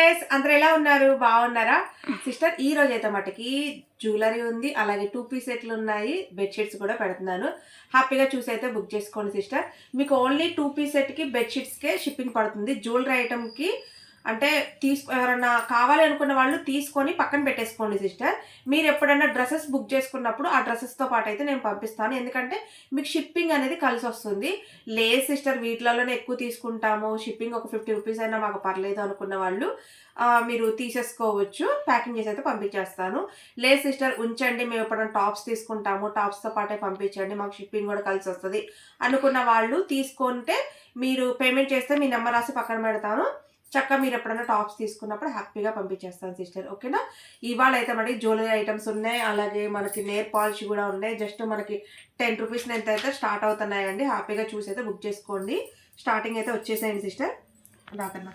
Guys, అందరు ఎలా ఉన్నారు? బాగున్నారా సిస్టర్? ఈ రోజు అయితే మటుకి జ్యువెలరీ ఉంది, అలాగే 2 పీస్ సెట్లు ఉన్నాయి, బెడ్షీట్స్ కూడా పెడుతున్నాను. హ్యాపీగా చూసి అయితే బుక్ చేసుకోండి సిస్టర్. మీకు ఓన్లీ 2 పీస్ సెట్కి బెడ్షీట్స్కే షిప్పింగ్ పడుతుంది. జ్యువెలరీ ఐటమ్కి అంటే ఎవరన్నా కావాలి అనుకున్న వాళ్ళు తీసుకొని పక్కన పెట్టేసుకోండి సిస్టర్. మీరు ఎప్పుడైనా డ్రెస్సెస్ బుక్ చేసుకున్నప్పుడు ఆ డ్రెస్సెస్తో పాటు అయితే నేను పంపిస్తాను, ఎందుకంటే మీకు షిప్పింగ్ అనేది కలిసి వస్తుంది. లేదు సిస్టర్, వీటిలోనే ఎక్కువ తీసుకుంటాము, షిప్పింగ్ ఒక 50 రూపీస్ అయినా మాకు పర్లేదు అనుకున్న వాళ్ళు మీరు తీసేసుకోవచ్చు. ప్యాకింగ్ చేసి అయితే పంపించేస్తాను. లేదు సిస్టర్, ఉంచండి, మేము ఎప్పుడైనా టాప్స్ తీసుకుంటాము, టాప్స్తో పాటే పంపించండి, మాకు షిప్పింగ్ కూడా కలిసి వస్తుంది అనుకున్న వాళ్ళు తీసుకుంటే మీరు పేమెంట్ చేస్తే మీ నెంబర్ రాసి పక్కన పెడతాను. చక్కగా మీరు ఎప్పుడైనా టాప్స్ తీసుకున్నప్పుడు హ్యాపీగా పంపించేస్తాను సిస్టర్, ఓకేనా? ఇవాళ అయితే మనకి జ్యువెలరీ ఐటమ్స్ ఉన్నాయి, అలాగే మనకి నెయిల్ పాలిష్ కూడా ఉన్నాయి. జస్ట్ మనకి 10 రూపీస్ ఎంత అయితే స్టార్ట్ అవుతున్నాయండి. హ్యాపీగా చూసి అయితే బుక్ చేసుకోండి. స్టార్టింగ్ అయితే వచ్చేసేయండి సిస్టర్. రాకన్నా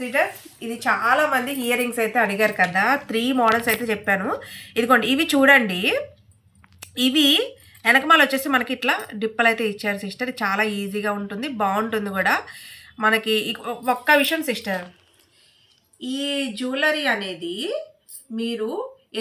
సిస్టర్, ఇది చాలా మంది ఇయర్ రింగ్స్ అయితే అడిగారు కదా, 3 మోడల్స్ అయితే చెప్పాను. ఇదిగోండి, ఇవి చూడండి. ఇవి వెనకమాల వచ్చేసి మనకి ఇట్లా డిప్పలు అయితే ఇచ్చారు సిస్టర్. చాలా ఈజీగా ఉంటుంది, బాగుంటుంది కూడా. మనకి ఒక్క విషయం సిస్టర్, ఈ జ్యువెలరీ అనేది మీరు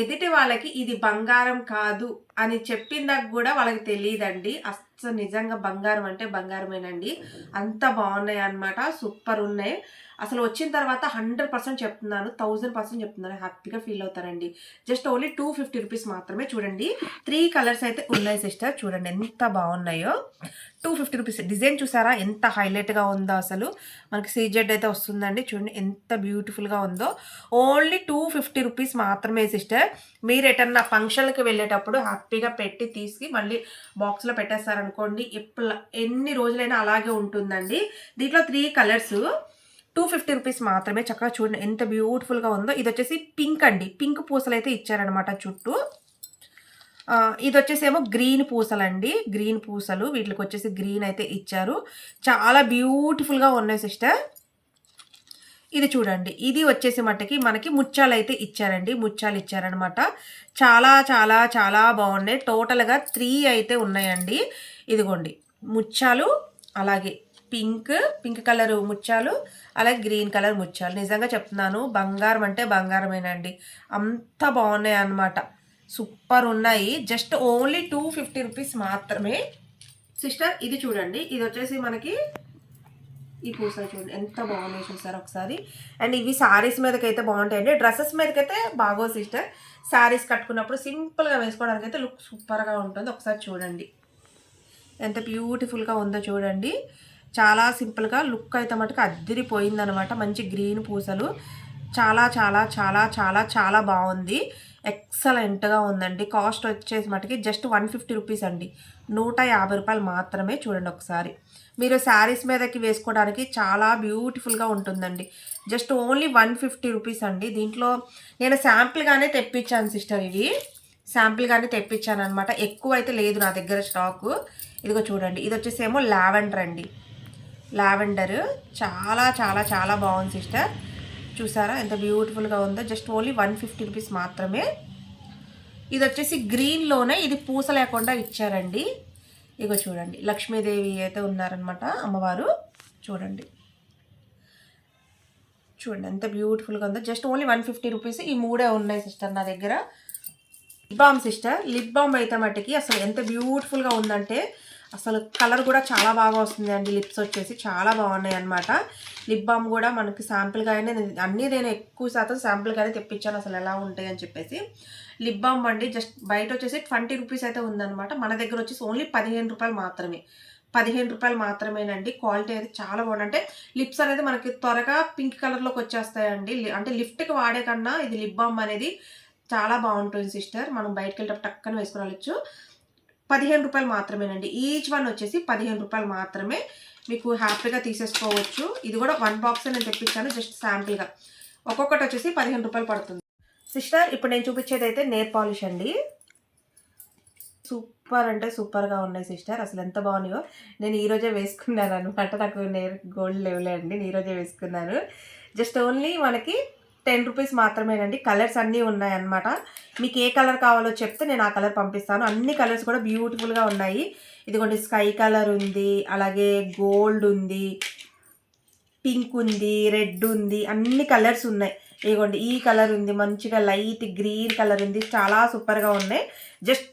ఎదుటి వాళ్ళకి ఇది బంగారం కాదు అని చెప్పిందాక కూడా వాళ్ళకి తెలియదండి. అసలు నిజంగా బంగారం అంటే బంగారమేనండి. అంత బాగున్నాయి అన్నమాట, సూపర్ ఉన్నాయి. అసలు వచ్చిన తర్వాత 100% చెప్తున్నాను, 1000% చెప్తున్నాను, హ్యాపీగా ఫీల్ అవుతారండి. జస్ట్ ఓన్లీ 250 రూపీస్ మాత్రమే. చూడండి, 3 కలర్స్ అయితే ఉన్నాయి సిస్టర్. చూడండి ఎంత బాగున్నాయో. 250 రూపీస్. డిజైన్ చూసారా ఎంత హైలైట్గా ఉందో. అసలు మనకి సీజెడ్ అయితే వస్తుందండి. చూడండి ఎంత బ్యూటిఫుల్గా ఉందో. ఓన్లీ 250 రూపీస్ మాత్రమే సిస్టర్. మీరు ఎటన్నా ఫంక్షన్కి వెళ్ళేటప్పుడు హ్యాపీగా పెట్టి తీసి మళ్ళీ బాక్స్లో పెట్టేస్తారనుకోండి, ఎన్ని రోజులైనా అలాగే ఉంటుందండి. దీంట్లో 3 కలర్స్ 250 రూపీస్ మాత్రమే. చక్కగా చూడండి ఎంత బ్యూటిఫుల్గా ఉందో. ఇది వచ్చేసి పింక్ అండి, పింక్ పూసలు అయితే ఇచ్చారనమాట చుట్టూ. ఇది వచ్చేసేమో గ్రీన్ పూసలండి, గ్రీన్ పూసలు. వీటికి వచ్చేసి గ్రీన్ అయితే ఇచ్చారు. చాలా బ్యూటిఫుల్గా ఉన్నాయి సిస్టర్. ఇది చూడండి, ఇది వచ్చేసి మట్టుకి మనకి ముత్యాలు అయితే ఇచ్చారండి, ముత్యాలు ఇచ్చారనమాట. చాలా చాలా చాలా బాగున్నాయి. టోటల్గా 3 అయితే ఉన్నాయండి. ఇదిగోండి ముత్యాలు, అలాగే పింక్ కలర్ ముత్యాలు, అలాగే గ్రీన్ కలర్ ముత్యాలు. నిజంగా చెప్తున్నాను, బంగారం అంటే బంగారమేనండి. అంత బాగున్నాయి అన్నమాట, సూపర్ ఉన్నాయి. జస్ట్ ఓన్లీ 250 రూపీస్ మాత్రమే సిస్టర్. ఇది చూడండి, ఇది వచ్చేసి మనకి ఈ పూసలు చూడండి ఎంత బాగున్నాయి చూసారు ఒకసారి. అండ్ ఇవి శారీస్ మీదకైతే బాగుంటాయండి, డ్రెస్సెస్ మీదకైతే బాగో సిస్టర్. శారీస్ కట్టుకున్నప్పుడు సింపుల్గా వేసుకోవడానికి అయితే లుక్ సూపర్గా ఉంటుంది. ఒకసారి చూడండి ఎంత బ్యూటిఫుల్గా ఉందో చూడండి. చాలా సింపుల్గా లుక్ అయితే మటుకు అద్దిరిపోయిందనమాట. మంచి గ్రీన్ పూసలు. చాలా చాలా చాలా చాలా చాలా బాగుంది, ఎక్సలెంట్గా ఉందండి. కాస్ట్ వచ్చేసి మటుకి జస్ట్ 150 రూపీస్ అండి, 150 రూపాయలు మాత్రమే. చూడండి ఒకసారి, మీరు శారీస్ మీదకి వేసుకోవడానికి చాలా బ్యూటిఫుల్గా ఉంటుందండి. జస్ట్ ఓన్లీ 150 రూపీస్ అండి. దీంట్లో నేను శాంపుల్గానే తెప్పించాను సిస్టర్, ఇవి శాంపుల్గానే తెప్పించాను అనమాట. ఎక్కువ అయితే లేదు నా దగ్గర స్టాకు. ఇదిగో చూడండి, ఇది వచ్చేసేమో లావెండర్ అండి, లావెండర్. చాలా చాలా చాలా బాగుంది సిస్టర్. చూసారా ఎంత బ్యూటిఫుల్గా ఉందో. జస్ట్ ఓన్లీ 150 రూపీస్ మాత్రమే. ఇది వచ్చేసి గ్రీన్లోనే, ఇది పూస లేకుండా ఇచ్చారండి. ఇగో చూడండి, లక్ష్మీదేవి అయితే ఉన్నారనమాట, అమ్మవారు. చూడండి చూడండి ఎంత బ్యూటిఫుల్గా ఉందో. Just only 150 rupees. ఈ 3 ఉన్నాయి సిస్టర్ నా దగ్గర. Lip balm sister, lip balm అయితే మట్టికి అసలు ఎంత బ్యూటిఫుల్గా ఉందంటే, అసలు కలర్ కూడా చాలా బాగా వస్తుంది అండి. లిప్స్ వచ్చేసి చాలా బాగున్నాయి అనమాట. లిప్ బామ్ కూడా మనకి శాంపుల్గానే, అన్నీ నేను ఎక్కువ శాతం శాంపుల్గానే తెప్పించాను అసలు ఎలా ఉంటాయి అని చెప్పేసి. లిప్ బామ్ అండి, జస్ట్ బయట వచ్చేసి 20 రూపీస్ అయితే ఉందన్నమాట. మన దగ్గర వచ్చేసి ఓన్లీ 15 రూపాయలు మాత్రమే, 15 రూపాయలు మాత్రమేనండి. క్వాలిటీ అయితే చాలా బాగుంది. అంటే లిప్స్ అనేది మనకి త్వరగా పింక్ కలర్లోకి వచ్చేస్తాయండి. అంటే లిఫ్ట్కి వాడే కన్నా ఇది లిప్ బామ్ అనేది చాలా బాగుంటుంది సిస్టర్. మనం బయటకు వెళ్ళేటప్పుడు టక్కన వేసుకుని వెళ్ళచ్చు. 15 రూపాయలు మాత్రమేనండి. ఈచ్ వన్ వచ్చేసి 15 రూపాయలు మాత్రమే. మీకు హ్యాపీగా తీసేసుకోవచ్చు. ఇది కూడా 1 బాక్స్ నేను తెప్పించాను, జస్ట్ శాంపుల్గా. ఒక్కొక్కటి వచ్చేసి 15 రూపాయలు పడుతుంది సిస్టర్. ఇప్పుడు నేను చూపించేది అయితే నెయిల్ పాలిష్ అండి. సూపర్ అంటే సూపర్గా ఉన్నాయి సిస్టర్. అసలు ఎంత బాగున్నాయో. నేను ఈరోజే వేసుకున్నాను అనమాట, నాకు నెయిల్ గోల్డ్ లేవులే అండి, నేను ఈరోజే వేసుకున్నాను. జస్ట్ ఓన్లీ మనకి 10 రూపీస్ మాత్రమేనండి. కలర్స్ అన్నీ ఉన్నాయన్నమాట. మీకు ఏ కలర్ కావాలో చెప్తే నేను ఆ కలర్ పంపిస్తాను. అన్ని కలర్స్ కూడా బ్యూటిఫుల్గా ఉన్నాయి. ఇదిగోండి, స్కై కలర్ ఉంది, అలాగే గోల్డ్ ఉంది, పింక్ ఉంది, రెడ్ ఉంది, అన్ని కలర్స్ ఉన్నాయి. ఇదిగోండి ఈ కలర్ ఉంది, మంచిగా లైట్ గ్రీన్ కలర్ ఉంది, చాలా సూపర్గా ఉన్నాయి. జస్ట్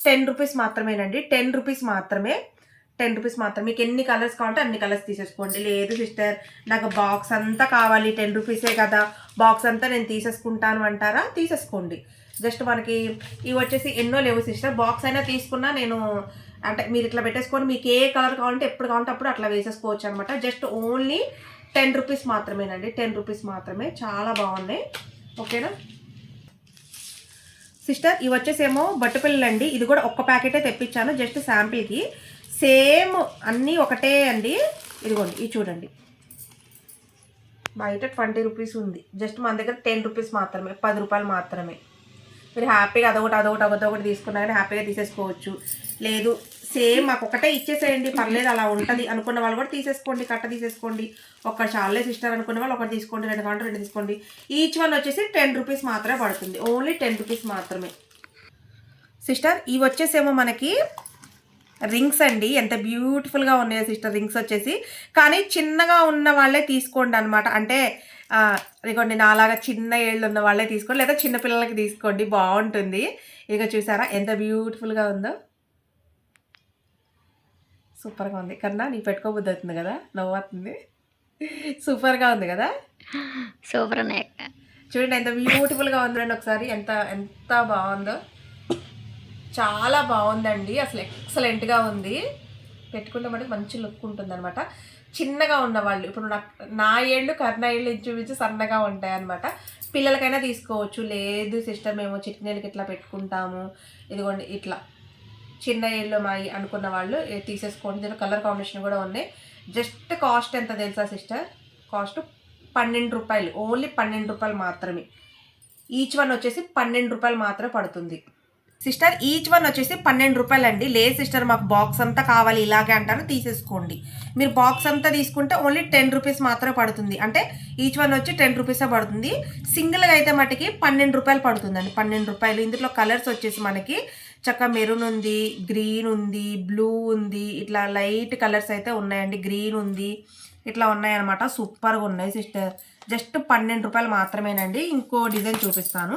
10 రూపీస్ మాత్రమేనండి, 10 రూపీస్ మాత్రమే, 10 రూపీస్ మాత్రమే. మీకు ఎన్ని కలర్స్ కావాలంటే అన్ని కలర్స్ తీసేసుకోండి. లేదు సిస్టర్ నాకు బాక్స్ అంతా కావాలి, 10 రూపీసే కదా, బాక్స్ అంతా నేను తీసేసుకుంటాను అంటారా, తీసేసుకోండి. జస్ట్ మనకి ఇవి వచ్చేసి ఎన్నో లేవు సిస్టర్, బాక్స్ అయినా తీసుకున్నా నేను అంటే మీరు ఇట్లా పెట్టేసుకొని మీకు ఏ కలర్ కావాలంటే ఎప్పుడు కావాలంటే అప్పుడు అట్లా వేసేసుకోవచ్చు అనమాట. జస్ట్ ఓన్లీ 10 రూపీస్ మాత్రమేనండి, 10 రూపీస్ మాత్రమే. చాలా బాగున్నాయి. ఓకేనా సిస్టర్, ఇవి వచ్చేసేమో బట్టుపిల్లలు అండి. ఇది కూడా ఒక్క ప్యాకెటే తెప్పించాను జస్ట్ శాంపిల్కి. సేమ్ అన్నీ ఒకటే అండి. ఇదిగోండి ఇది చూడండి, బయట 20 రూపీస్ ఉంది, జస్ట్ మన దగ్గర 10 రూపీస్ మాత్రమే, 10 రూపాయలు మాత్రమే. మీరు హ్యాపీగా అదొకటి తీసుకున్నా కానీ హ్యాపీగా తీసేసుకోవచ్చు. లేదు సేమ్ మాకు ఒకటే ఇచ్చేసేయండి పర్లేదు అలా ఉంటుంది అనుకున్న వాళ్ళు కూడా తీసేసుకోండి, కట్ట తీసేసుకోండి. ఒక్కటి చాలే సిస్టర్ అనుకున్న వాళ్ళు ఒకటి తీసుకోండి, 2 కావాలంటే 2 తీసుకోండి. ఈచ్ వన్ వచ్చేసి 10 రూపీస్ మాత్రమే పడుతుంది, ఓన్లీ 10 రూపీస్ మాత్రమే. సిస్టర్ ఇవి వచ్చేసేమో మనకి రింగ్స్ అండి, ఎంత బ్యూటిఫుల్గా ఉన్నాయో సిస్టర్ రింగ్స్ వచ్చేసి. కానీ చిన్నగా ఉన్న వాళ్ళే తీసుకోండి అనమాట. అంటే ఇదిగోండి నాలాగా చిన్న ఏళ్ళు ఉన్న వాళ్ళే తీసుకోండి, లేదా చిన్నపిల్లలకి తీసుకోండి, బాగుంటుంది. ఇక చూసారా ఎంత బ్యూటిఫుల్గా ఉందో, సూపర్గా ఉంది. కన్నా నీకు పెట్టుకోబుద్ది అవుతుంది కదా, నవ్వుతుంది, సూపర్గా ఉంది కదా, సూపర్. చూడండి ఎంత బ్యూటిఫుల్గా ఉందండి, ఒకసారి ఎంత ఎంత బాగుందో, చాలా బాగుందండి, అసలు ఎక్సలెంట్గా ఉంది. పెట్టుకుంటే మనకి మంచి లుక్ ఉంటుంది అనమాట. చిన్నగా ఉన్నవాళ్ళు, ఇప్పుడు నా ఏళ్ళు కర్ణ ఏళ్ళు ఇంచుమించు సన్నగా ఉంటాయి అనమాట. పిల్లలకైనా తీసుకోవచ్చు. లేదు సిస్టర్ మేము చిట్నీలకి ఇట్లా పెట్టుకుంటాము, ఇదిగోండి ఇట్లా చిన్న ఏళ్ళు మాయి అనుకున్న వాళ్ళు తీసేసుకోండి. దీని కలర్ కాంబినేషన్ కూడా ఉన్నాయి. జస్ట్ కాస్ట్ ఎంత తెలుసా సిస్టర్, కాస్ట్ 12 రూపాయలు, ఓన్లీ 12 రూపాయలు మాత్రమే. ఈచ్ వన్ వచ్చేసి 12 రూపాయలు మాత్రమే పడుతుంది సిస్టర్. ఈచ్ వన్ వచ్చేసి 12 రూపాయలు అండి. లేదు సిస్టర్ మాకు బాక్స్ అంతా కావాలి ఇలాగే అంటారు, తీసేసుకోండి. మీరు బాక్స్ అంతా తీసుకుంటే ఓన్లీ 10 రూపీస్ మాత్రమే పడుతుంది. అంటే ఈచ్ వన్ వచ్చి 10 రూపీసే పడుతుంది. సింగిల్గా అయితే మటుకి 12 రూపాయలు పడుతుందండి, 12 రూపాయలు. ఇందులో కలర్స్ వచ్చేసి మనకి చక్కగా మెరూన్ ఉంది, గ్రీన్ ఉంది, బ్లూ ఉంది, ఇట్లా లైట్ కలర్స్ అయితే ఉన్నాయండి, గ్రీన్ ఉంది, ఇట్లా ఉన్నాయన్నమాట. సూపర్గా ఉన్నాయి సిస్టర్. జస్ట్ 12 రూపాయలు మాత్రమేనండి. ఇంకో డిజైన్ చూపిస్తాను,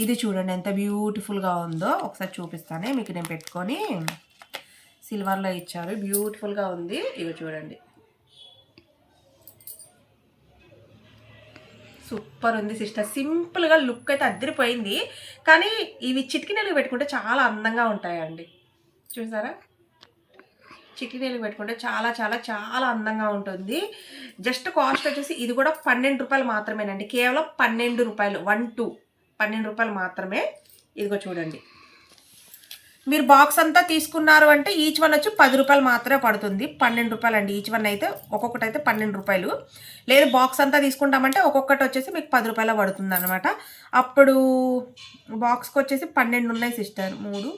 ఇది చూడండి ఎంత బ్యూటిఫుల్గా ఉందో, ఒకసారి చూపిస్తానే మీకు. నేను పెట్టుకొని సిల్వర్లో ఇచ్చారు, బ్యూటిఫుల్గా ఉంది. ఇవి చూడండి సూపర్ ఉంది సిస్టర్. సింపుల్గా లుక్ అయితే అద్దరిపోయింది. కానీ ఇవి చిటికినీళ్ళు పెట్టుకుంటే చాలా అందంగా ఉంటాయండి, చూసారా, చిటికినీళ్ళు పెట్టుకుంటే చాలా చాలా చాలా అందంగా ఉంటుంది. జస్ట్ కాస్ట్ వచ్చేసి ఇది కూడా 12 రూపాయలు మాత్రమేనండి, కేవలం 12 రూపాయలు, 12 రూపాయలు మాత్రమే. ఇదిగో చూడండి, మీరు బాక్స్ అంతా తీసుకున్నారు అంటే ఈచ్ వన్ వచ్చి 10 రూపాయలు మాత్రమే పడుతుంది. 12 రూపాయలు అండి ఈచ్ వన్ అయితే, ఒక్కొక్కటి అయితే 12 రూపాయలు. లేదు బాక్స్ అంతా తీసుకుంటామంటే ఒక్కొక్కటి వచ్చేసి మీకు 10 రూపాయలు పడుతుంది అనమాట. అప్పుడు బాక్స్కి వచ్చేసి 12 ఉన్నాయి సిస్టర్, 3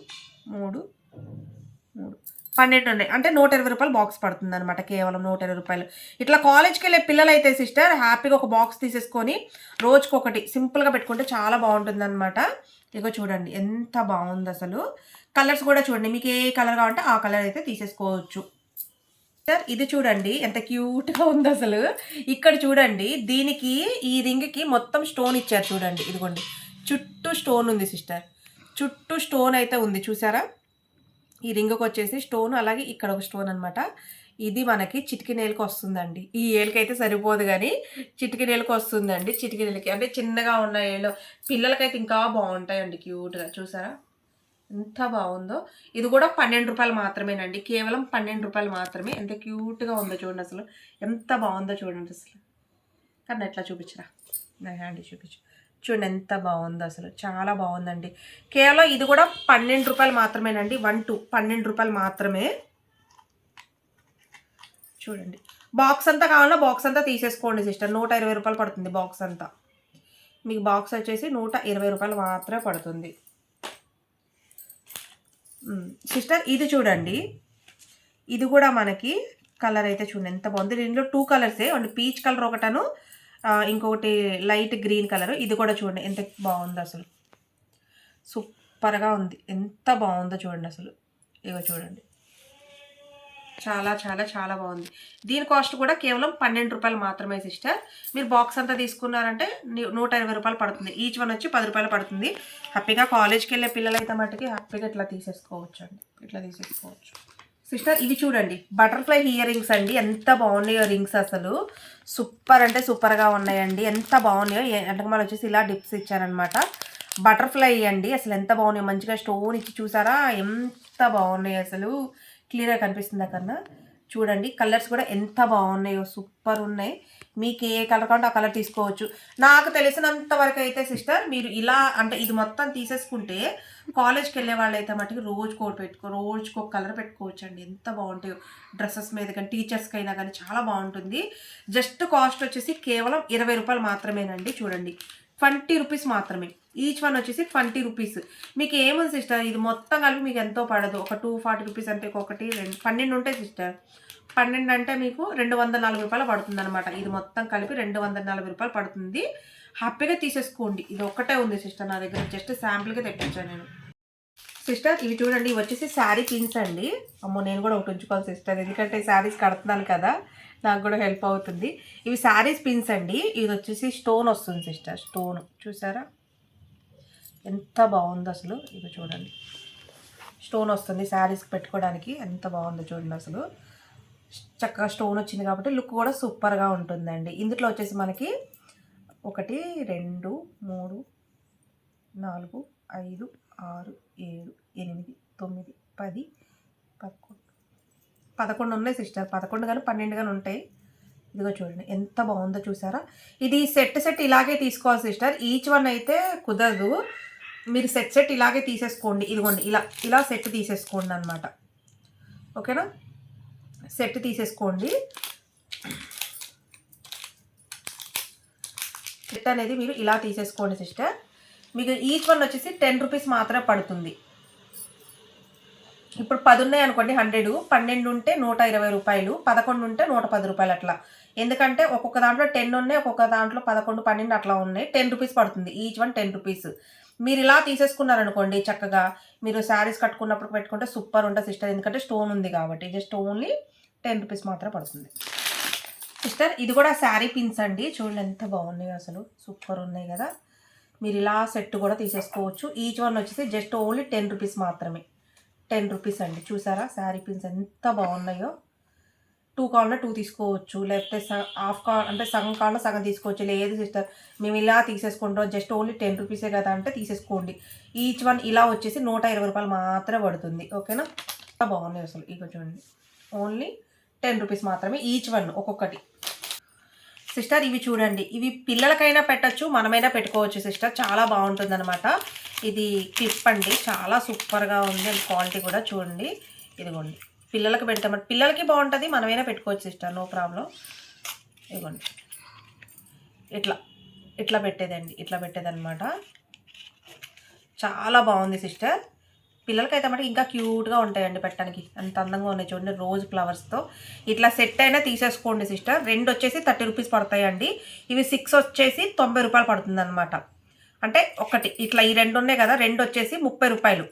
12 ఉన్నాయి అంటే 120 రూపాయలు బాక్స్ పడుతుంది అనమాట, కేవలం 120 రూపాయలు. ఇట్లా కాలేజ్కి వెళ్ళే పిల్లలు అయితే సిస్టర్ హ్యాపీగా ఒక బాక్స్ తీసేసుకొని రోజుకొకటి సింపుల్గా పెట్టుకుంటే చాలా బాగుంటుంది అనమాట. ఇగో చూడండి ఎంత బాగుంది అసలు. కలర్స్ కూడా చూడండి, మీకు ఏ కలర్ కావాలంటే ఆ కలర్ అయితే తీసేసుకోవచ్చు. సార్ ఇది చూడండి ఎంత క్యూట్గా ఉంది అసలు. ఇక్కడ చూడండి, దీనికి ఈ రింగ్కి మొత్తం స్టోన్ ఇచ్చారు చూడండి, ఇదిగోండి చుట్టూ స్టోన్ ఉంది సిస్టర్, చుట్టూ స్టోన్ అయితే ఉంది చూసారా. ఈ రింగ్కి వచ్చేసి స్టోన్, అలాగే ఇక్కడ ఒక స్టోన్ అనమాట. ఇది మనకి చిటికి నేలకి వస్తుందండి. ఈ ఏళ్ళకైతే సరిపోదు కానీ చిటికి నేలకి వస్తుందండి. చిటికి నేలకి అంటే చిన్నగా ఉన్న ఏళ్ళు పిల్లలకైతే ఇంకా బాగుంటాయండి, క్యూట్గా చూసారా ఎంత బాగుందో. ఇది కూడా 12 రూపాయలు మాత్రమేనండి, కేవలం 12 రూపాయలు మాత్రమే. ఎంత క్యూట్గా ఉందో చూడండి అసలు, ఎంత బాగుందో చూడండి అసలు. కానీ ఎట్లా చూపించరా, నా హ్యాండ్ చూపించు, చూడండి ఎంత బాగుందో అసలు, చాలా బాగుందండి. కేవలం ఇది కూడా 12 రూపాయలు మాత్రమేనండి, 12 రూపాయలు మాత్రమే. చూడండి బాక్స్ అంతా కావాలన్నా బాక్స్ అంతా తీసేసుకోండి సిస్టర్, 120 రూపాయలు పడుతుంది బాక్స్ అంతా. మీకు బాక్స్ వచ్చేసి 120 రూపాయలు మాత్రమే పడుతుంది సిస్టర్. ఇది చూడండి, ఇది కూడా మనకి కలర్ అయితే చూడండి ఎంత బాగుంది. దీనిలో 2 కలర్సే, అంటే పీచ్ కలర్ ఒకటను ఇంకొకటి లైట్ గ్రీన్ కలర్. ఇది కూడా చూడండి ఎంత బాగుందో అసలు, సూపర్గా ఉంది, ఎంత బాగుందో చూడండి అసలు. ఇగో చూడండి చాలా చాలా చాలా బాగుంది. దీని కాస్ట్ కూడా కేవలం 12 రూపాయలు మాత్రమే సిస్టర్. మీరు బాక్స్ అంతా తీసుకున్నారంటే 120 రూపాయలు పడుతుంది. ఈచ్ వన్ వచ్చి 10 రూపాయలు పడుతుంది. హ్యాపీగా కాలేజ్కి వెళ్ళే పిల్లలైతే మట్టుకి హ్యాపీగా ఇట్లా తీసేసుకోవచ్చు అండి. ఇట్లా తీసేసుకోవచ్చు సిస్టర్. ఇవి చూడండి బటర్ఫ్లై ఇయర్ రింగ్స్ అండి. ఎంత బాగున్నాయో రింగ్స్, అసలు సూపర్ అంటే సూపర్గా ఉన్నాయండి. ఎంత బాగున్నాయో. ఎంటకమాల వచ్చేసి ఇలా డిప్స్ ఇచ్చారనమాట. బటర్ఫ్లై అండి. అసలు ఎంత బాగున్నాయో, మంచిగా స్టోన్ ఇచ్చి చూసారా ఎంత బాగున్నాయో. అసలు క్లియర్గా కనిపిస్తుంది కన్నా. చూడండి కలర్స్ కూడా ఎంత బాగున్నాయో, సూపర్ ఉన్నాయి. మీకు ఏ కలర్ కావాలంటే ఆ కలర్ తీసుకోవచ్చు. నాకు తెలిసినంత వరకు అయితే సిస్టర్ మీరు ఇలా అంటే ఇది మొత్తం తీసేసుకుంటే కాలేజ్కి వెళ్ళే వాళ్ళు అయితే మటుకు రోజుకి ఒక కలర్ పెట్టుకోవచ్చు అండి. ఎంత బాగుంటాయో డ్రెస్సెస్ మీద కానీ టీచర్స్కి అయినా కానీ చాలా బాగుంటుంది. జస్ట్ కాస్ట్ వచ్చేసి కేవలం 20 రూపాయలు మాత్రమేనండి. చూడండి 20 రూపీస్ మాత్రమే. ఈచ్ వన్ వచ్చేసి 20 రూపీస్. మీకు ఏముంది సిస్టర్ ఇది మొత్తం కలిపి మీకు ఎంతో పడదు. ఒక 240 రూపీస్ అంటే ఒకటి 12 ఉంటాయి సిస్టర్. 12 అంటే మీకు 240 రూపాయలు పడుతుంది అనమాట. ఇది మొత్తం కలిపి 240 రూపాయలు పడుతుంది. హ్యాపీగా తీసేసుకోండి. ఇది ఒక్కటే ఉంది సిస్టర్ నా దగ్గర, జస్ట్ శాంపుల్గా తెప్పించాను నేను. సిస్టర్ ఇవి చూడండి, ఇవి వచ్చేసి శారీ పిన్స్ అండి. అమ్మో నేను కూడా ఒకటి ఉంచుకోవాలి సిస్టర్, ఎందుకంటే శారీస్ కడుతున్నాను కదా, నాకు కూడా హెల్ప్ అవుతుంది. ఇవి శారీస్ పిన్స్ అండి. ఇది వచ్చేసి స్టోన్ వస్తుంది సిస్టర్. స్టోన్ చూసారా ఎంత బాగుందో అసలు. ఇది చూడండి స్టోన్ వస్తుంది శారీస్కి పెట్టుకోవడానికి. ఎంత బాగుందో చూడండి. అసలు చక్కగా స్టోన్ వచ్చింది కాబట్టి లుక్ కూడా సూపర్గా ఉంటుందండి. ఇందులో వచ్చేసి మనకి 1 2 3 4 5 6 7 8 9 10 11 ఉన్నాయి సిస్టర్. 11 కానీ 12 కానీ ఉంటాయి. ఇదిగో చూడండి ఎంత బాగుందో చూసారా. ఇది సెట్ ఇలాగే తీసుకోవాలి సిస్టర్. ఈచ్ వన్ అయితే కుదరదు. మీరు సెట్ ఇలాగే తీసేసుకోండి. ఇదిగోండి ఇలా సెట్ తీసేసుకోండి అనమాట. ఓకేనా, సెట్ తీసేసుకోండి. సెట్ అనేది మీరు ఇలా తీసేసుకోండి సిస్టర్. మీకు ఈచ్ వన్ వచ్చేసి 10 రూపీస్ మాత్రమే పడుతుంది. ఇప్పుడు 10 ఉన్నాయి అనుకోండి 100, 12 ఉంటే 120 రూపాయలు, 11 ఉంటే 110 రూపాయలు అట్లా. ఎందుకంటే ఒక్కొక్క దాంట్లో 10 ఉన్నాయి, ఒక్కొక్క దాంట్లో 11, 12 అట్లా ఉన్నాయి. 10 రూపీస్ పడుతుంది. Each one 10 rupees. మీరు ఇలా తీసేసుకున్నారనుకోండి చక్కగా మీరు శారీస్ కట్టుకున్నప్పుడు పెట్టుకుంటే సూపర్ ఉంటుంది సిస్టర్. ఎందుకంటే స్టోన్ ఉంది కాబట్టి జస్ట్ ఓన్లీ 10 రూపీస్ మాత్రమే పడుతుంది సిస్టర్. ఇది కూడా శారీ పిన్స్ అండి. చూడండి ఎంత బాగున్నాయి అసలు, సూపర్ ఉన్నాయి కదా. మీరు ఇలా సెట్ కూడా తీసేసుకోవచ్చు. ఈచ్ వన్ వచ్చేసి జస్ట్ ఓన్లీ 10 రూపీస్ మాత్రమే. 10 రూపీస్ అండి. చూసారా శారీ పిన్స్ ఎంత బాగున్నాయో. 2 కావాలన్నా 2 తీసుకోవచ్చు, లేకపోతే హాఫ్ అంటే సగం కావాలన్నా సగం తీసుకోవచ్చు. లేదు సిస్టర్ మేము ఇలా తీసేసుకుంటాం జస్ట్ ఓన్లీ 10 రూపీసే కదా అంటే తీసేసుకోండి. ఈచ్ వన్ ఇలా వచ్చేసి 120 రూపాయలు మాత్రమే పడుతుంది. ఓకేనా, బాగున్నాయి అసలు. ఇక చూడండి ఓన్లీ 10 రూపీస్ మాత్రమే ఈచ్ వన్ ఒక్కొక్కటి. సిస్టర్ ఇవి చూడండి, ఇవి పిల్లలకైనా పెట్టచ్చు, మనమైనా పెట్టుకోవచ్చు సిస్టర్. చాలా బాగుంటుంది అనమాట. ఇది క్లిప్ అండి, చాలా సూపర్గా ఉంది. క్వాలిటీ కూడా చూడండి. ఇదిగోండి పిల్లలకి పెడతామంటే పిల్లలకి బాగుంటుంది, మనమైనా పెట్టుకోవచ్చు సిస్టర్, నో ప్రాబ్లం. ఇదిగోండి ఇట్లా పెట్టేదండి, ఇట్లా పెట్టేదన్నమాట. చాలా బాగుంది సిస్టర్. పిల్లలకైతే మటుకు ఇంకా క్యూట్గా ఉంటాయండి పెట్టడానికి. అంత అందంగా ఉన్నాయి చూడండి, రోజ్ ఫ్లవర్స్తో. ఇట్లా సెట్ అయినా తీసేసుకోండి సిస్టర్. 2 వచ్చేసి 30 రూపీస్ పడతాయండి. ఇవి 6 వచ్చేసి 90 రూపాయలు పడుతుంది అనమాట. అంటే ఒకటి ఇట్లా ఈ 2 ఉన్నాయి కదా, 2 వచ్చేసి 30 రూపాయలు.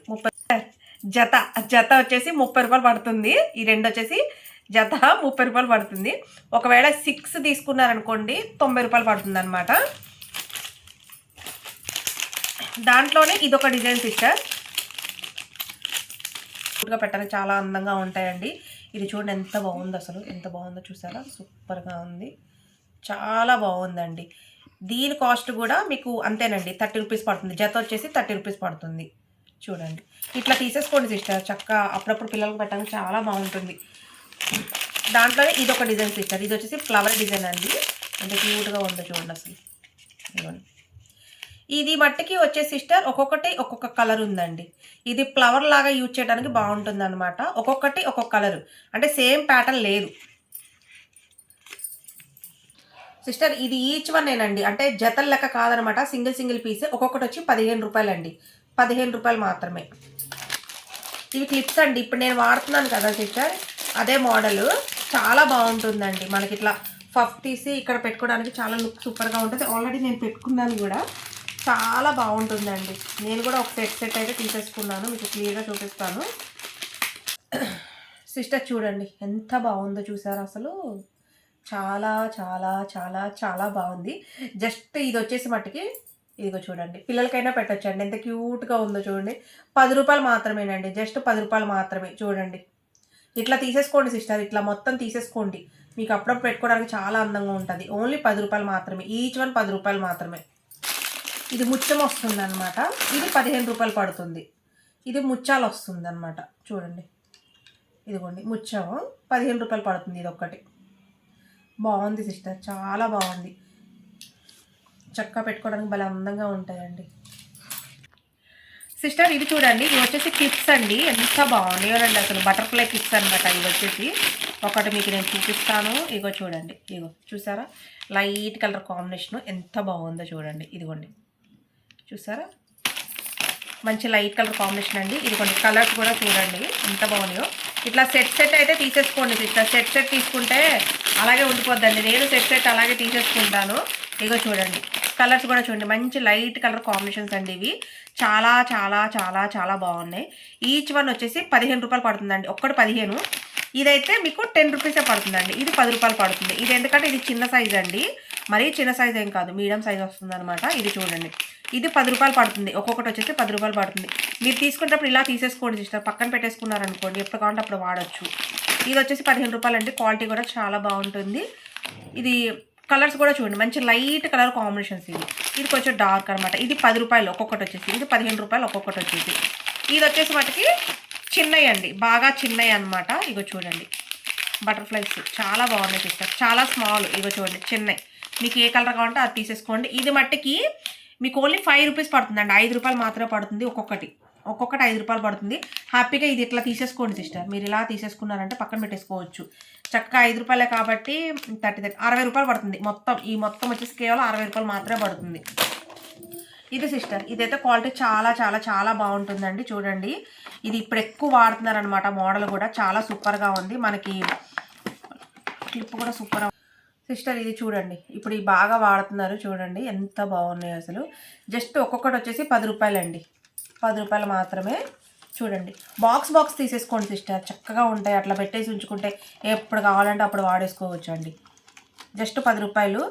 జత వచ్చేసి 30 రూపాయలు పడుతుంది. ఈ 2 వచ్చేసి జత 30 రూపాయలు పడుతుంది. ఒకవేళ 6 తీసుకున్నారనుకోండి 90 రూపాయలు పడుతుంది అనమాట. దాంట్లోనే ఇదొక డిజైన్ సిస్టర్. గా పెట్టడానికి చాలా అందంగా ఉంటాయండి. ఇది చూడండి ఎంత బాగుందో అసలు, ఎంత బాగుందో చూసారా, సూపర్గా ఉంది, చాలా బాగుందండి. దీని కాస్ట్ కూడా మీకు అంతేనండి, 30 రూపీస్ పడుతుంది. జత వచ్చేసి 30 రూపీస్ పడుతుంది. చూడండి ఇట్లా తీసేసుకోండి సిస్టర్, చక్కగా అప్పుడప్పుడు పిల్లలకు పెట్టడానికి చాలా బాగుంటుంది. దాంట్లోనే ఇదొక డిజైన్ సిస్టర్. ఇది వచ్చేసి ఫ్లవర్ డిజైన్ అండి, ఎంత క్యూట్గా ఉందో చూడండి అసలు. ఇదిగోండి ఇది మట్టికి వచ్చే సిస్టర్ ఒక్కొక్కటి ఒక్కొక్క కలర్ ఉందండి. ఇది ఫ్లవర్ లాగా యూజ్ చేయడానికి బాగుంటుంది అనమాట. ఒక్కొక్కటి ఒక్కొక్క కలర్, అంటే సేమ్ ప్యాటర్న్ లేదు సిస్టర్. ఇది ఈచ్ వన్ ఏనండి, అంటే జతల లెక్క కాదనమాట, సింగిల్ పీస్. ఒక్కొక్కటి వచ్చి 15 రూపాయలు అండి, 15 రూపాయలు మాత్రమే. ఇవి క్లిప్స్ అండి, ఇప్పుడు నేను వాడుతున్నాను కదా సిస్టర్, అదే మోడల్. చాలా బాగుంటుందండి. మనకి ఇట్లా పఫ్ తీసి ఇక్కడ పెట్టుకోవడానికి చాలా లుక్ సూపర్గా ఉంటుంది. ఆల్రెడీ నేను పెట్టుకున్నాను కూడా, చాలా బాగుంటుందండి. నేను కూడా ఒక సెట్ అయితే తీసేసుకున్నాను, మీకు క్లియర్గా చూపిస్తాను. సిస్టర్ చూడండి ఎంత బాగుందో చూసారా అసలు. చాలా చాలా చాలా చాలా బాగుంది. జస్ట్ ఇది వచ్చేసి మట్టుకి ఇదిగో చూడండి. పిల్లలకైనా పెట్టొచ్చండి. ఎంత క్యూట్‌గా ఉందో చూడండి. రూ. 10 మాత్రమేనండి. జస్ట్ రూ. 10 మాత్రమే. చూడండి. ఇట్లా తీసేసుకోండి సిస్టర్. ఇట్లా మొత్తం తీసేసుకోండి. మీకు అప్పుడప్పుడు పెట్టుకోవడానికి చాలా అందంగా ఉంటది. ఓన్లీ రూ. 10 మాత్రమే. ఈచ్ వన్ రూ. 10 మాత్రమే. ఇది ముత్యం వస్తుందనమాట. ఇది రూ. 15 పడుతుంది. ఇది ముత్యాలు వస్తుందనమాట. చూడండి. ఇదిగోండి ముత్యము రూ. 15 పడుతుంది ఇదొక్కటి. బాగుంది సిస్టర్. చాలా బాగుంది. చక్కగా పెట్టుకోవడానికి భలే అందంగా ఉంటాయండి. సిస్టర్ ఇది చూడండి. ఇవి వచ్చేసి క్లిప్స్ అండి. ఎంత బాగున్నాయోనండి అసలు. బటర్ఫ్లై క్లిప్స్ అనమాట ఇవి వచ్చేసి. ఒకటి మీకు నేను చూపిస్తాను. ఇగో చూడండి. ఇగో చూసారా, లైట్ కలర్ కాంబినేషన్ ఎంత బాగుందో చూడండి. ఇదిగోండి చూసారా, మంచి లైట్ కలర్ కాంబినేషన్ అండి. ఇది కొన్ని కలర్స్ కూడా చూడండి ఎంత బాగున్నాయో. ఇట్లా సెట్ అయితే తీసేసుకోండి సిస్టర్. సెట్ తీసుకుంటే అలాగే ఉండిపోద్దండి. నేను సెట్ అలాగే తీసేసుకుంటాను. ఇగో చూడండి, కలర్స్ కూడా చూడండి. మంచి లైట్ కలర్ కాంబినేషన్స్ అండి ఇవి. చాలా చాలా చాలా చాలా బాగున్నాయి. ఈచ్ వన్ వచ్చేసి రూ. 15 పడుతుందండి. ఒక్కటి 15. ఇదైతే మీకు రూ. 10 పడుతుందండి. ఇది రూ. 10 పడుతుంది. ఇది ఎందుకంటే ఇది చిన్న సైజ్ అండి. మరీ చిన్న సైజ్ ఏం కాదు, మీడియం సైజ్ వస్తుంది అనమాట. ఇది చూడండి. ఇది రూ. 10 పడుతుంది. ఒక్కొక్కటి వచ్చేసి రూ. 10 పడుతుంది. మీరు తీసుకునేటప్పుడు ఇలా తీసేసుకోండి సిస్టర్. పక్కన పెట్టేసుకున్నారనుకోండి, ఎప్పుడు కావాలంటే అప్పుడు వాడచ్చు. ఇది వచ్చేసి రూ. 15 అండి. క్వాలిటీ కూడా చాలా బాగుంటుంది. ఇది కలర్స్ కూడా చూడండి, మంచి లైట్ కలర్ కాంబినేషన్స్ ఇవి. ఇది కొంచెం డార్క్ అనమాట. ఇది రూ. 10 ఒక్కొక్కటి వచ్చేసి. ఇది రూ. 15 ఒక్కొక్కటి వచ్చేసి. ఇది వచ్చేసి వాటికి చిన్నవి అండి, బాగా చిన్నవి అనమాట. ఇగో చూడండి, బటర్ఫ్లైస్ చాలా బాగున్నాయి సిస్టర్. చాలా స్మాల్. ఇగో చూడండి చిన్నవి. మీకు ఏ కలర్ కావాలంటే అది తీసేసుకోండి. ఇది మట్టికి మీకు ఓన్లీ రూ. 5 పడుతుందండి. రూ. 5 మాత్రమే పడుతుంది. ఒక్కొక్కటి 5 పడుతుంది. హ్యాపీగా ఇది ఇట్లా తీసేసుకోండి సిస్టర్. మీరు ఇలా తీసేసుకున్నారంటే పక్కన పెట్టేసుకోవచ్చు. చక్కగా రూ. 5 కాబట్టి 60 పడుతుంది. ఈ మొత్తం వచ్చేసి కేవలం రూ. 60 మాత్రమే పడుతుంది. ఇది సిస్టర్. ఇదైతే క్వాలిటీ చాలా చాలా చాలా బాగుంటుందండి. చూడండి, ఇది ఇప్పుడు ఎక్కువ వాడుతున్నారనమాట. మోడల్ కూడా చాలా సూపర్గా ఉంది. మనకి క్లిప్ కూడా సూపర్ సిస్టర్. ఇది చూడండి, ఇప్పుడు ఈ బాగా వాడుతున్నారు. చూడండి ఎంత బాగున్నాయి అసలు. జస్ట్ ఒక్కొక్కటి వచ్చేసి రూ. 10 అండి. రూ. 10 మాత్రమే. చూడండి, బాక్స్ తీసేసుకోండి సిస్టర్. చక్కగా ఉంటాయి. అట్లా పెట్టేసి ఉంచుకుంటే ఎప్పుడు కావాలంటే అప్పుడు వాడేసుకోవచ్చు అండి. జస్ట్ రూ. 10.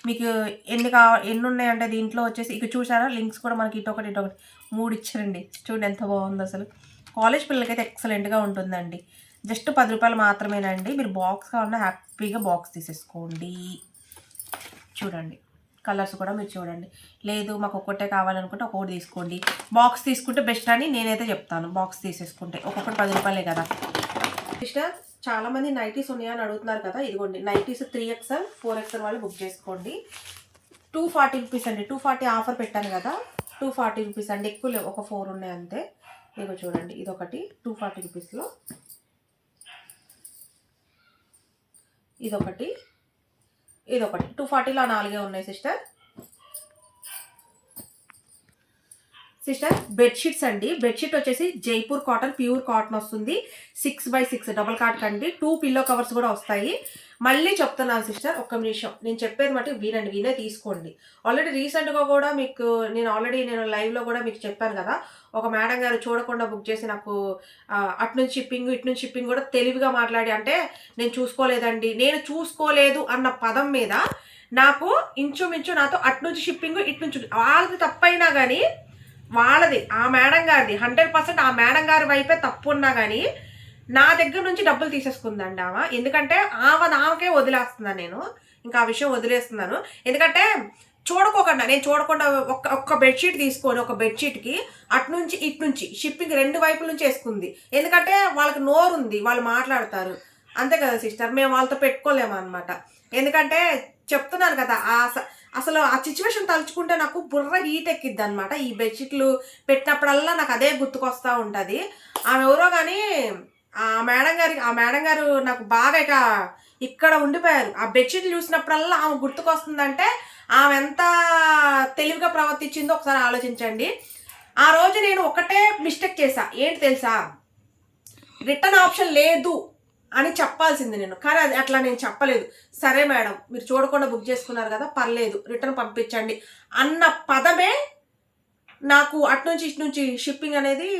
మీకు ఎన్ని ఉన్నాయంటే దీంట్లో వచ్చేసి ఇక చూసారా, లింక్స్ కూడా మనకి ఇటొకటి 3 ఇచ్చారండి. చూడండి ఎంత బాగుందో అసలు. కాలేజ్ పిల్లలకైతే ఎక్సలెంట్గా ఉంటుందండి. జస్ట్ రూ. 10 మాత్రమేనండి. మీరు బాక్స్ కావాలన్నా హ్యాపీగా బాక్స్ తీసేసుకోండి. చూడండి, కలర్స్ కూడా మీరు చూడండి. లేదు మాకు ఒక్కటే కావాలనుకుంటే ఒక్కొక్కటి తీసుకోండి. బాక్స్ తీసుకుంటే బెస్ట్ అని నేనైతే చెప్తాను. బాక్స్ తీసేసుకుంటే ఒక్కొక్కటి రూ. 10 కదా సిస్టర్. చాలామంది నైటీస్ ఉన్నాయని అడుగుతున్నారు కదా. ఇదిగోండి నైటీస్ 3XL 4XL వాళ్ళు బుక్ చేసుకోండి. 240 రూపీస్ అండి. 240 ఆఫర్ పెట్టాను కదా. 240 రూపీస్ అండి. ఎక్కువ లేవు, ఒక 4 ఉన్నాయి అంతే. ఇదిగో చూడండి, ఇదొకటి 240 రూపీస్లో. ఇదొకటి 240లో 4 ఉన్నాయి సిస్టర్. బెడ్షీట్స్ అండి. బెడ్షీట్ వచ్చేసి జైపూర్ కాటన్, ప్యూర్ కాటన్ వస్తుంది. 6x6 డబల్ కాట్ అండి. 2 పిల్లో కవర్స్ కూడా వస్తాయి. మళ్ళీ చెప్తున్నాను సిస్టర్, ఒక్క నిమిషం. నేను చెప్పేది మటు వినే తీసుకోండి. ఆల్రెడీ రీసెంట్గా కూడా మీకు నేను లైవ్లో కూడా మీకు చెప్పాను కదా. ఒక మేడం గారు చూడకుండా బుక్ చేసి నాకు అటు నుంచి షిప్పింగ్ ఇటు నుంచి షిప్పింగ్ కూడా తెలివిగా మాట్లాడి, అంటే నేను చూసుకోలేదండి, నేను చూసుకోలేదు అన్న పదం మీద నాకు ఇంచుమించు నాతో అటు నుంచి షిప్పింగ్ ఇటు నుంచి వాళ్ళది తప్పైనా కానీ వాళ్ళది, ఆ మేడం గారిది 100% ఆ మేడం గారి వైపే తప్పు ఉన్నా కానీ నా దగ్గర నుంచి డబ్బులు తీసేసుకుందండి ఆమె. ఎందుకంటే ఆమెకే వదిలేస్తున్నాను నేను. ఇంకా ఆ విషయం వదిలేస్తున్నాను. ఎందుకంటే నేను చూడకుండా ఒక్క బెడ్షీట్ తీసుకొని ఒక బెడ్షీట్కి అటు నుంచి ఇటు నుంచి షిప్పింగ్ 2 వైపుల నుంచి వేసుకుంది. ఎందుకంటే వాళ్ళకి నోరు ఉంది, వాళ్ళు మాట్లాడతారు. అంతే కదా సిస్టర్, మేము వాళ్ళతో పెట్టుకోలేము అనమాట. ఎందుకంటే చెప్తున్నాను కదా, అసలు ఆ సిచ్యువేషన్ తలుచుకుంటే నాకు బుర్ర హీట్ ఎక్కిద్ది అనమాట. ఈ బెడ్షీట్లు పెట్టినప్పుడల్లా నాకు అదే గుర్తుకొస్తూ ఉంటుంది. ఆమె ఎవరో కానీ ఆ మేడం గారు నాకు బాగా ఇక్కడ ఉండిపోయారు. ఆ బెడ్షీట్లు చూసినప్పుడల్లా ఆమె గుర్తుకొస్తుందంటే ఆమె ఎంత తెలివిగా ప్రవర్తించిందో ఒకసారి ఆలోచించండి. ఆ రోజు నేను ఒకటే మిస్టేక్ చేశా. ఏంటి తెలుసా, రిటర్న్ ఆప్షన్ లేదు అని చెప్పాల్సింది నేను. కానీ అది అట్లా నేను చెప్పలేదు. సరే మేడం, మీరు చూడకుండా బుక్ చేసుకున్నారు కదా, పర్లేదు రిటర్న్ పంపించండి అన్న పదమే నాకు అటు నుంచి ఇటు నుంచి షిప్పింగ్ అనేది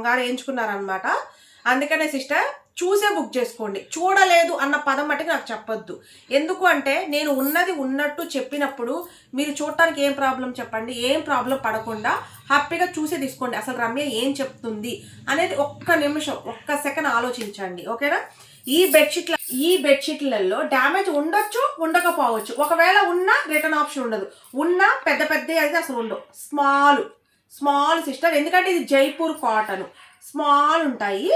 గారు ఎంచుకున్నారనమాట. అందుకనే సిస్టర్ చూసే బుక్ చేసుకోండి. చూడలేదు అన్న పదం మట్టుకు నాకు చెప్పొద్దు. ఎందుకు అంటే నేను ఉన్నది ఉన్నట్టు చెప్పినప్పుడు మీరు చూడటానికి ఏం ప్రాబ్లం చెప్పండి. ఏం ప్రాబ్లం పడకుండా హ్యాపీగా చూసే తీసుకోండి. అసలు రమ్య ఏం చెప్తుంది అనేది ఒక్క నిమిషం, ఒక్క సెకండ్ ఆలోచించండి. ఓకేనా? ఈ బెడ్షీట్లలో డ్యామేజ్ ఉండొచ్చు, ఉండకపోవచ్చు. ఒకవేళ ఉన్నా రిటర్న్ ఆప్షన్ ఉండదు. ఉన్నా పెద్ద పెద్ద అయితే అసలు ఉండవు. స్మాల్ సిస్టర్, ఎందుకంటే ఇది జైపూర్ కాటన్, స్మాల్ ఉంటాయి.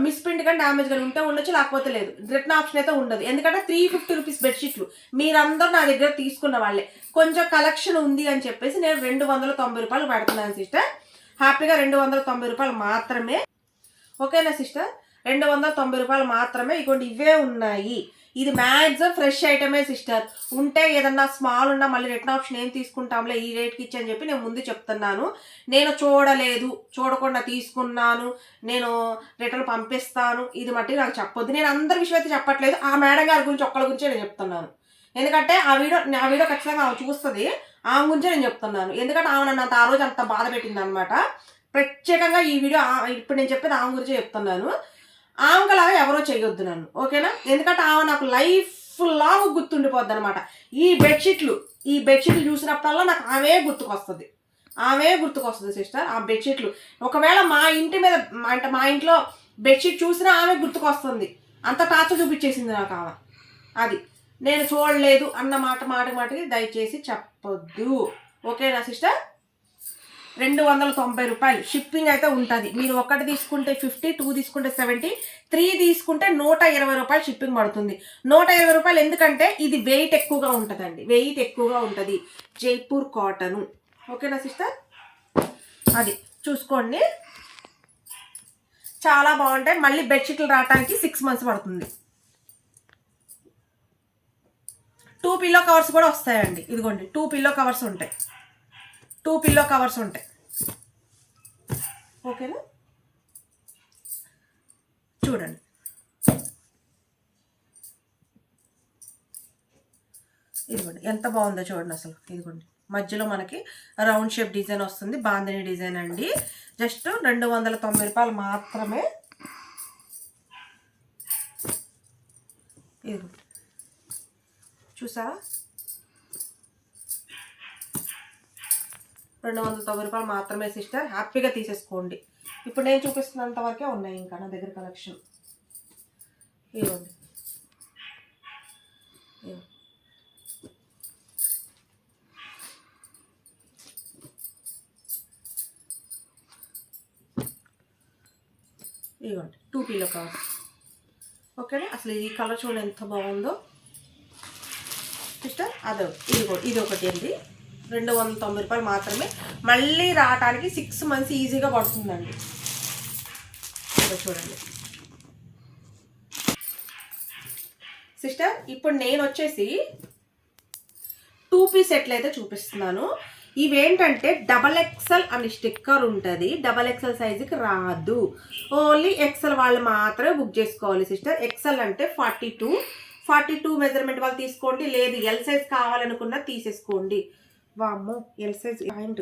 మిస్ప్రింట్ కానీ డ్యామేజ్ కానీ ఉంటే ఉండొచ్చు, లేకపోతే లేదు. రిటర్న్ ఆప్షన్ అయితే ఉండదు. ఎందుకంటే 350 రూపీస్ బెడ్షీట్లు మీరందరూ నా దగ్గర తీసుకున్న వాళ్ళే. కొంచెం కలెక్షన్ ఉంది అని చెప్పేసి నేను 290 రూపాయలు పెడుతున్నాను సిస్టర్. హ్యాపీగా 290 రూపాయలు మాత్రమే. ఓకేనా సిస్టర్? 290 రూపాయలు మాత్రమే. ఇగోండి ఇవే ఉన్నాయి. ఇది మ్యాక్సిమం ఫ్రెష్ ఐటమే సిస్టర్. ఉంటే ఏదన్నా స్మాల్ ఉన్నా మళ్ళీ రిటర్న్ ఆప్షన్ ఏం తీసుకుంటాంలే ఈ రేట్కి ఇచ్చని చెప్పి నేను ముందు చెప్తున్నాను. నేను చూడలేదు, చూడకుండా తీసుకున్నాను, నేను రిటర్న్ పంపిస్తాను, ఇది మట్టి నాకు చెప్పొద్దు. నేను అందరి విషయం అయితే చెప్పట్లేదు. ఆ మేడం గారి గురించి ఒక్కళ్ళ గురించే నేను చెప్తున్నాను. ఎందుకంటే ఆ వీడియో ఖచ్చితంగా ఆమె చూస్తుంది. ఆమె గురించే నేను చెప్తున్నాను. ఎందుకంటే ఆమె నన్ను ఆ రోజు అంత బాధ పెట్టింది అనమాట. ప్రత్యేకంగా ఈ వీడియో ఇప్పుడు నేను చెప్పేది ఆమె గురించే చెప్తున్నాను. ఆమెలాగా ఎవరో చేయొద్దు నన్ను. ఓకేనా? ఎందుకంటే ఆమె నాకు లైఫ్ లాంగ్ గుర్తుండిపోద్ది అనమాట. ఈ బెడ్షీట్లు చూసినప్పుడల్లా నాకు ఆమె గుర్తుకొస్తుంది సిస్టర్. ఆ బెడ్షీట్లు ఒకవేళ మా ఇంటి మీద అంటే మా ఇంట్లో బెడ్షీట్ చూసినా ఆమె గుర్తుకొస్తుంది. అంత టార్చర్ చూపించేసింది నాకు ఆమె. అది నేను చూడలేదు అన్న మాటకి దయచేసి చెప్పొద్దు. ఓకేనా సిస్టర్? 290 రూపాయలు షిప్పింగ్ అయితే ఉంటుంది. మీరు ఒకటి తీసుకుంటే 50, 2 తీసుకుంటే 70, 3 తీసుకుంటే 120 రూపాయలు షిప్పింగ్ పడుతుంది. 120 రూపాయలు ఎందుకంటే ఇది వెయిట్ ఎక్కువగా ఉంటుందండి. వెయిట్ ఎక్కువగా ఉంటుంది. జైపూర్ కాటను. ఓకేనా సిస్టర్? అది చూసుకోండి, చాలా బాగుంటాయి. మళ్ళీ బెడ్షీట్లు రావడానికి 6 months పడుతుంది. 2 పిల్లో కవర్స్ కూడా వస్తాయండి. ఇదిగోండి 2 పిల్లో కవర్స్ ఉంటాయి. 2 పిల్లో కవర్స్ ఉంటాయి. ఓకేనా? చూడండి, ఇదిగోండి ఎంత బాగుందో చూడండి అసలు. ఇదిగోండి మధ్యలో మనకి రౌండ్ షేప్ డిజైన్ వస్తుంది. బాందిని డిజైన్ అండి. జస్ట్ 290 రూపాయలు మాత్రమే. ఇదిగో చూసారా? 290 రూపాయలు మాత్రమే సిస్టర్. హ్యాపీగా తీసేసుకోండి. ఇప్పుడు నేను చూపిస్తున్నంత వరకే ఉన్నాయి ఇంకా నా దగ్గర కలెక్షన్. ఇవ్వండి, ఇవ్వండి 2 పిల్లో కవర్స్. ఓకేనా? అసలు ఈ కలర్ చూడండి ఎంత బాగుందో సిస్టర్. ఇది ఒకటి అండి. 290 రూపాయలు మాత్రమే. మళ్ళీ రావడానికి 6 months ఈజీగా పడుతుందండి. చూడండి సిస్టర్. ఇప్పుడు నేను వచ్చేసి 2 piece సెట్లు అయితే చూపిస్తున్నాను. ఇవేంటంటే XXL అని స్టిక్కర్ ఉంటుంది. XXL సైజుకి రాదు. ఓన్లీ XL వాళ్ళు మాత్రమే బుక్ చేసుకోవాలి సిస్టర్. XL అంటే 42 మెజర్మెంట్ వాళ్ళు తీసుకోండి. లేదు ఎల్ సైజ్ కావాలనుకున్నా తీసేసుకోండి. వామ్మో, ఎల్ సైజ్ పాయింట్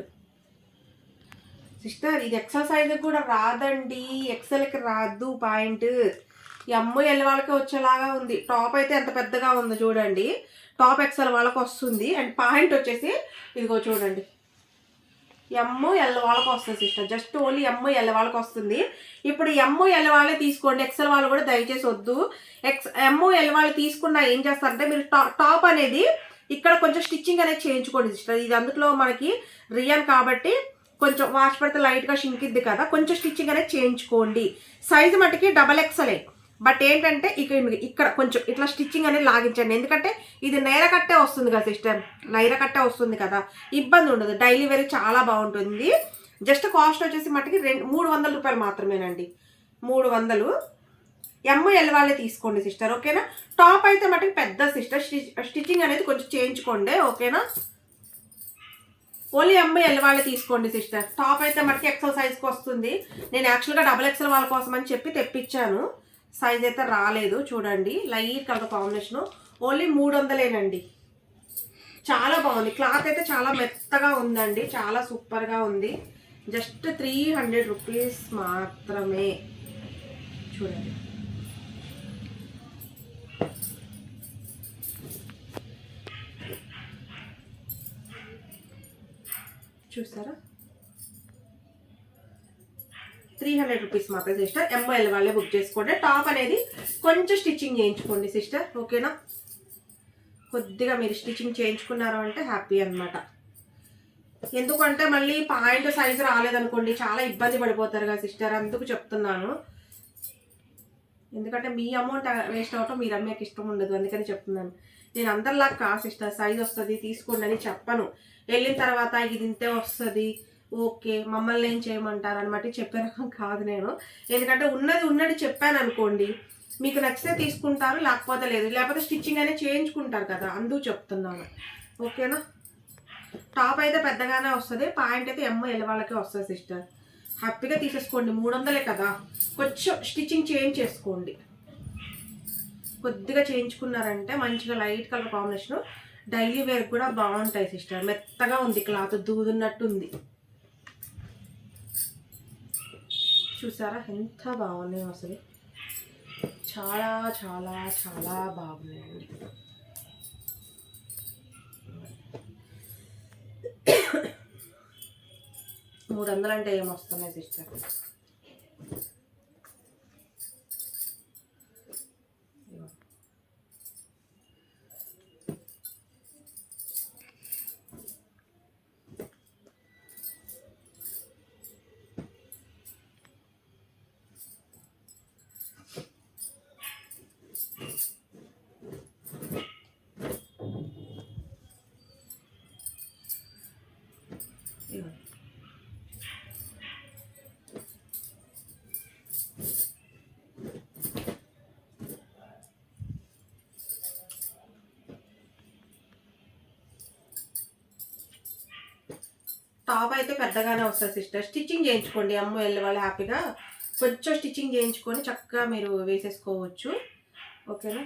సిస్టర్. ఇది XL సైజుకి కూడా రాదండి. XLకి రాదు పాయింట్. ఎల్ వాళ్ళకి వచ్చేలాగా ఉంది. టాప్ అయితే ఎంత పెద్దగా ఉందో చూడండి. టాప్ XL వాళ్ళకి వస్తుంది. అండ్ పాయింట్ వచ్చేసి ఇదిగో చూడండి, ఎల్ వాళ్ళకి వస్తుంది సిస్టర్. జస్ట్ ఓన్లీ ఎల్ వాళ్ళకి వస్తుంది. ఇప్పుడు ఎల్ వాళ్ళే తీసుకోండి. XL వాళ్ళు కూడా దయచేసి వద్దు. ఎల్ వాళ్ళు తీసుకున్నా ఏం చేస్తారంటే మీరు టాప్ అనేది ఇక్కడ కొంచెం స్టిచ్చింగ్ అనేది చేయించుకోండి సిస్టర్. ఇది అందులో మనకి రియన్ కాబట్టి కొంచెం వాష్ పడితే లైట్గా షింకిద్ది కదా, కొంచెం స్టిచ్చింగ్ అనేది చేయించుకోండి. సైజు మటుకి XXL. బట్ ఏంటంటే ఇక్కడ కొంచెం ఇట్లా స్టిచ్చింగ్ అనేది లాగించండి. ఎందుకంటే ఇది నైరా కట్టే వస్తుంది కదా సిస్టర్. నైరా కట్టే వస్తుంది కదా, ఇబ్బంది ఉండదు. డైలీ వేర్ చాలా బాగుంటుంది. జస్ట్ కాస్ట్ వచ్చేసి మటుకి 300 రూపాయలు మాత్రమేనండి. 300. ఎల్ వాళ్ళే తీసుకోండి సిస్టర్. ఓకేనా? టాప్ అయితే మటుకు పెద్ద సిస్టర్. స్టిచ్చింగ్ అనేది కొంచెం చేయించుకోండి. ఓకేనా? ఓన్లీ ఎల్ వాళ్ళే తీసుకోండి సిస్టర్. టాప్ అయితే మటుకు XL సైజ్కి వస్తుంది. నేను యాక్చువల్గా XXL వాళ్ళ కోసం అని చెప్పి తెప్పించాను. సైజ్ అయితే రాలేదు. చూడండి లైట్ కలర్ కాంబినేషను. ఓన్లీ 300ఏనండి. చాలా బాగుంది. క్లాత్ అయితే చాలా మెత్తగా ఉందండి. చాలా సూపర్గా ఉంది. జస్ట్ 300 రూపీస్ మాత్రమే. చూడండి. చూసారా, 300 రూపీస్ మాత్రం సిస్టర్. ఎంఎల్ వాళ్ళే బుక్ చేసుకోండి. టాప్ అనేది కొంచెం స్టిచ్చింగ్ చేయించుకోండి సిస్టర్, ఓకేనా. కొద్దిగా మీరు స్టిచ్చింగ్ చేయించుకున్నారు అంటే హ్యాపీ అనమాట. ఎందుకంటే మళ్ళీ పాయింట్ సైజు రాలేదనుకోండి చాలా ఇబ్బంది పడిపోతారు కదా సిస్టర్, అందుకు చెప్తున్నాను. ఎందుకంటే మీ అమౌంట్ వేస్ట్ అవటం మీరు అమ్మేకి ఇష్టం ఉండదు, అందుకని చెప్తున్నాను. నేను అందరిలాగా కా సిస్టర్ సైజ్ వస్తుంది తీసుకోండి అని చెప్పను. వెళ్ళిన తర్వాత ఇది ఇంతే వస్తుంది ఓకే మమ్మల్ని ఏం చేయమంటారు అనమాట చెప్పే రకం కాదు నేను. ఎందుకంటే ఉన్నది చెప్పాను అనుకోండి, మీకు నచ్చితే తీసుకుంటారు, లేకపోతే లేదు. లేకపోతే స్టిచ్చింగ్ అనేది చేయించుకుంటారు కదా, అందుకు చెప్తున్నాను, ఓకేనా. టాప్ అయితే పెద్దగానే వస్తుంది, పాయింట్ అయితే ఎంఎల్ వాళ్ళకే వస్తుంది సిస్టర్. హ్యాపీగా తీసేసుకోండి, 300 కదా. కొంచెం స్టిచ్చింగ్ చేంజ్ చేసుకోండి, కొద్దిగా చేయించుకున్నారంటే మంచిగా light colour combination daily wear కూడా బాగుంటాయి సిస్టర్. మెత్తగా ఉంది క్లాత్, దూదున్నట్టు ఉంది. చూసారా ఎంత బాగున్నాయి అసలు, చాలా చాలా చాలా బాగున్నాయండి. $300 అంటే ఏమొస్తున్నాయి సిస్టర్. టాప్ అయితే పెద్దగానే వస్తుంది సిస్టర్. స్టిచ్చింగ్ చేయించుకోండి, అమ్మ వెళ్ళే వాళ్ళు హ్యాపీగా కొంచెం స్టిచ్చింగ్ చేయించుకొని చక్కగా మీరు వేసేసుకోవచ్చు, ఓకేనా.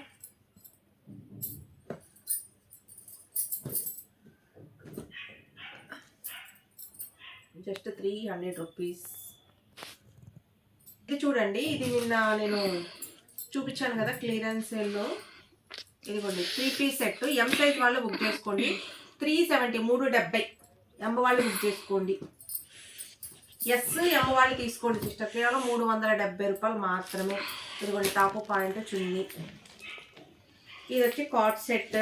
Just 300 rupees. ఇది చూడండి, ఇది నిన్న నేను చూపించాను కదా క్లియరెన్స్ సేల్లో, ఇదిగోండి 3 పీస్ సెట్. ఎం సైజ్ వాళ్ళు బుక్ చేసుకోండి, 370 370 ఎం వాళ్ళు బుక్ చేసుకోండి. ఎస్ ఎం వాళ్ళు తీసుకోండి సిస్టర్, కేవలం 370 రూపాయలు మాత్రమే. ఇదిగోండి టాప్ పాయింట్ చున్నీ. ఇది వచ్చి కాట్ సెట్,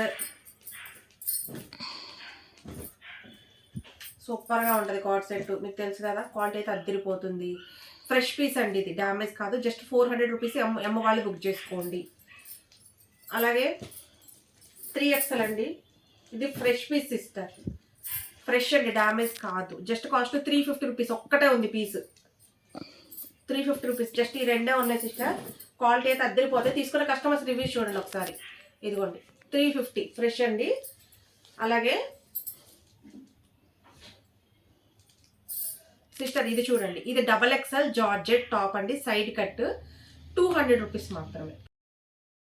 సూపర్గా ఉంటుంది కాట్ సెట్, మీకు తెలుసు కదా క్వాలిటీ అయితే అద్దరిపోతుంది. ఫ్రెష్ పీస్ అండి, ఇది డ్యామేజ్ కాదు. జస్ట్ 400 రూపీస్ ఎమ్మ వాళ్ళు బుక్ చేసుకోండి. అలాగే 3XL అండి, ఇది ఫ్రెష్ పీస్ సిస్టర్, ఫ్రెష్ అండి డ్యామేజ్ కాదు. జస్ట్ కాస్ట్ 350 రూపీస్, ఒక్కటే ఉంది పీస్ 350 రూపీస్. జస్ట్ ఈ రెండే ఉన్నాయి సిస్టర్, క్వాలిటీ అయితే అద్దరిపోతే. తీసుకున్న కస్టమర్స్ రివ్యూస్ చూడండి ఒకసారి. ఇదిగోండి 350 ఫ్రెష్ అండి. అలాగే సిస్టర్ ఇది చూడండి, ఇది XXL జార్జెట్ టాప్ అండి, సైడ్ కట్ 200 రూపీస్ మాత్రమే.